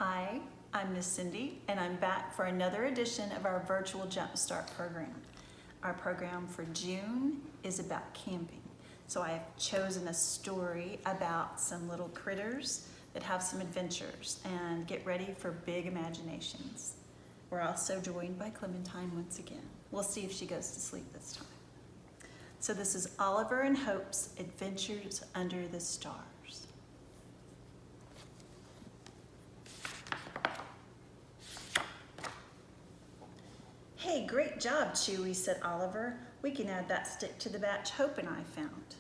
Hi, I'm Miss Cindy, and I'm back for another edition of our virtual JumpstART program. Our program for June is about camping. So I have chosen a story about some little critters that have some adventures, and get ready for big imaginations. We're also joined by Clementine once again. We'll see if she goes to sleep this time. So this is Oliver and Hope's Adventures Under the Stars. Hey, great job, Chewy, said Oliver. We can add that stick to the batch Hope and I found.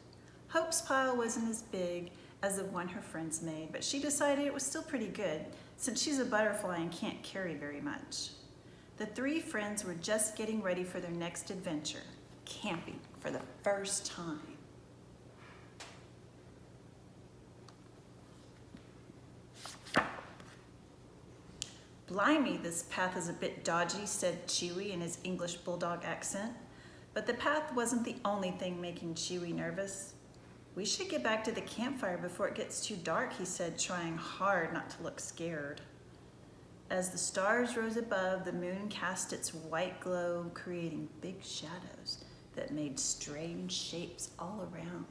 Hope's pile wasn't as big as the one her friends made, but she decided it was still pretty good since she's a butterfly and can't carry very much. The three friends were just getting ready for their next adventure, camping for the first time. Blimey, this path is a bit dodgy, said Chewy in his English bulldog accent. But the path wasn't the only thing making Chewy nervous. We should get back to the campfire before it gets too dark, he said, trying hard not to look scared. As the stars rose above, the moon cast its white glow, creating big shadows that made strange shapes all around.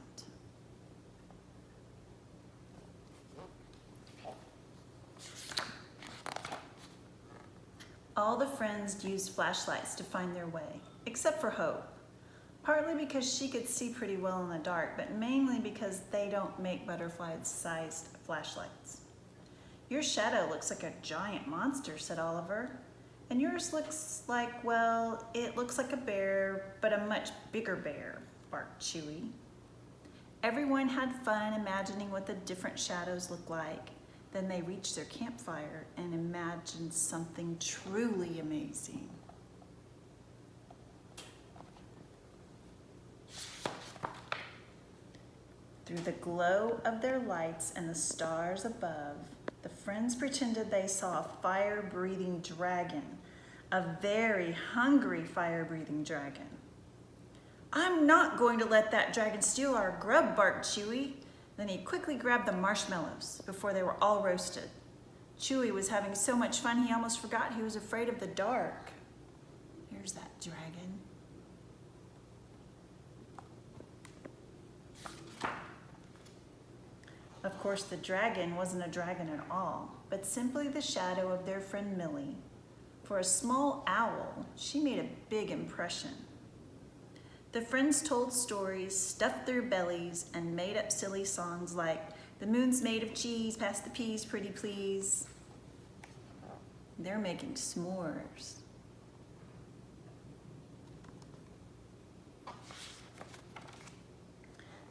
All the friends used flashlights to find their way, except for Hope. Partly because she could see pretty well in the dark, but mainly because they don't make butterfly-sized flashlights. Your shadow looks like a giant monster, said Oliver. And yours looks like, well, it looks like a bear, but a much bigger bear, barked Chewy. Everyone had fun imagining what the different shadows looked like. Then they reached their campfire and imagined something truly amazing. Through the glow of their lights and the stars above, the friends pretended they saw a fire-breathing dragon, a very hungry fire-breathing dragon. I'm not going to let that dragon steal our grub, barked Chewy. Then he quickly grabbed the marshmallows before they were all roasted. Chewy was having so much fun he almost forgot he was afraid of the dark. Here's that dragon. Of course, the dragon wasn't a dragon at all, but simply the shadow of their friend Millie. For a small owl, she made a big impression. The friends told stories, stuffed their bellies, and made up silly songs like, "The moon's made of cheese, pass the peas, pretty please." They're making s'mores.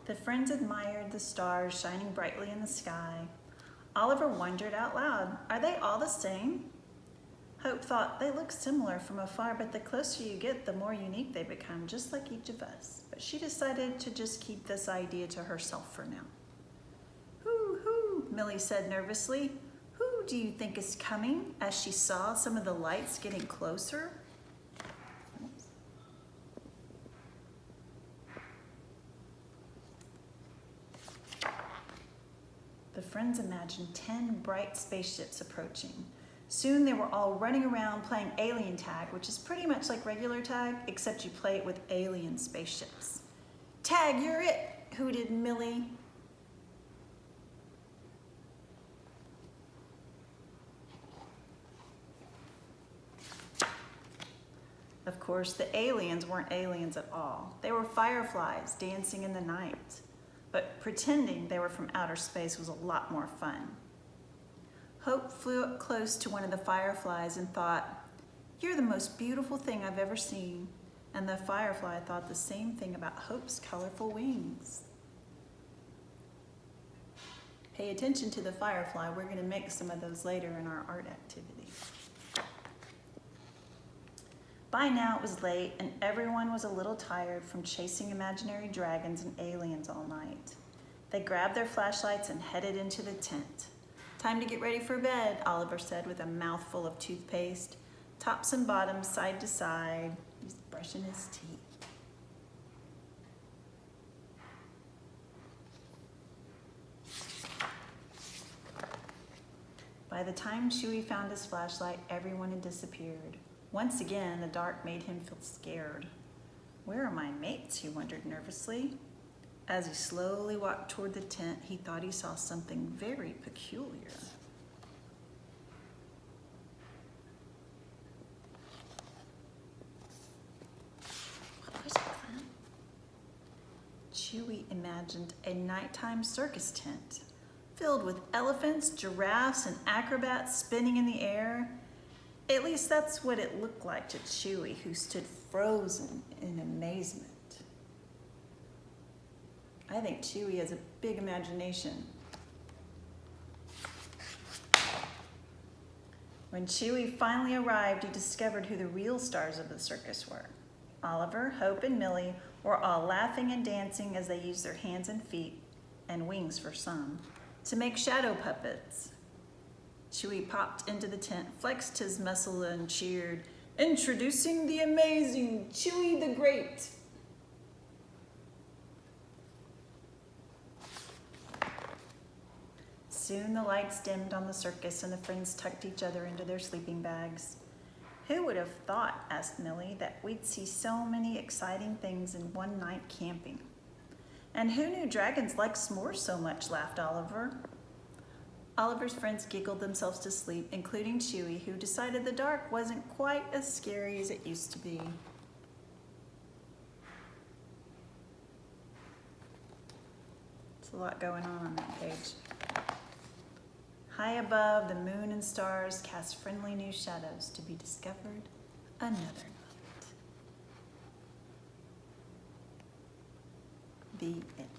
The friends admired the stars shining brightly in the sky. Oliver wondered out loud, are they all the same? Hope thought they look similar from afar, but the closer you get, the more unique they become, just like each of us. But she decided to just keep this idea to herself for now. Hoo, Millie said nervously. Who do you think is coming? As she saw some of the lights getting closer. The friends imagined 10 bright spaceships approaching. Soon they were all running around playing alien tag, which is pretty much like regular tag, except you play it with alien spaceships. Tag, you're it, hooted Millie. Of course, the aliens weren't aliens at all. They were fireflies dancing in the night. But pretending they were from outer space was a lot more fun. Hope flew up close to one of the fireflies and thought, "You're the most beautiful thing I've ever seen." And the firefly thought the same thing about Hope's colorful wings. Pay attention to the firefly. We're going to make some of those later in our art activity. By now it was late and everyone was a little tired from chasing imaginary dragons and aliens all night. They grabbed their flashlights and headed into the tent. Time to get ready for bed, Oliver said with a mouthful of toothpaste, tops and bottoms side to side. He's brushing his teeth. By the time Chewie found his flashlight, everyone had disappeared. Once again, the dark made him feel scared. Where are my mates? He wondered nervously. As he slowly walked toward the tent, he thought he saw something very peculiar. What was it, Clem? Chewie imagined a nighttime circus tent filled with elephants, giraffes, and acrobats spinning in the air. At least that's what it looked like to Chewie, who stood frozen in amazement. I think Chewie has a big imagination. When Chewie finally arrived, he discovered who the real stars of the circus were. Oliver, Hope, and Millie were all laughing and dancing as they used their hands and feet, and wings for some, to make shadow puppets. Chewie popped into the tent, flexed his muscle, and cheered, "Introducing the amazing Chewie the Great." Soon the lights dimmed on the circus and the friends tucked each other into their sleeping bags. "Who would have thought," asked Millie, "that we'd see so many exciting things in one night camping?" "And who knew dragons like s'mores so much?" laughed Oliver. Oliver's friends giggled themselves to sleep, including Chewie, who decided the dark wasn't quite as scary as it used to be. There's a lot going on that page. High above, the moon and stars cast friendly new shadows to be discovered another night. The end.